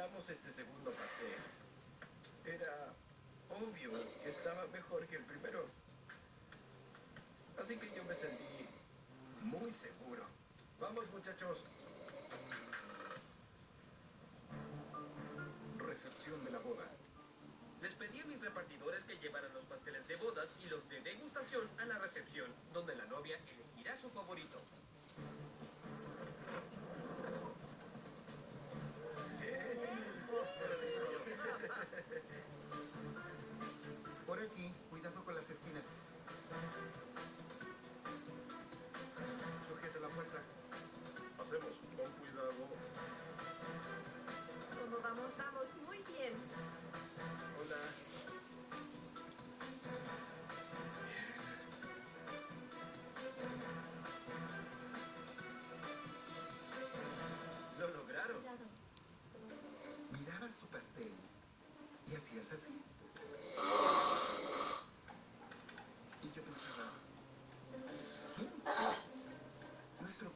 terminamos este segundo pastel. Era obvio que estaba mejor que el primero. Así que yo me sentí muy seguro. Vamos, muchachos. Recepción de la boda. Les pedí a mis repartidores que llevaran los pasteles de bodas y los de degustación a la recepción, donde la novia elegirá su favorito. Por aquí, cuidado con las esquinas. Sujete la puerta. Pasemos con cuidado. ¿Cómo vamos? Vamos muy bien. Hola. Lo lograron. Cuidado. Mirabas su pastel y hacías así.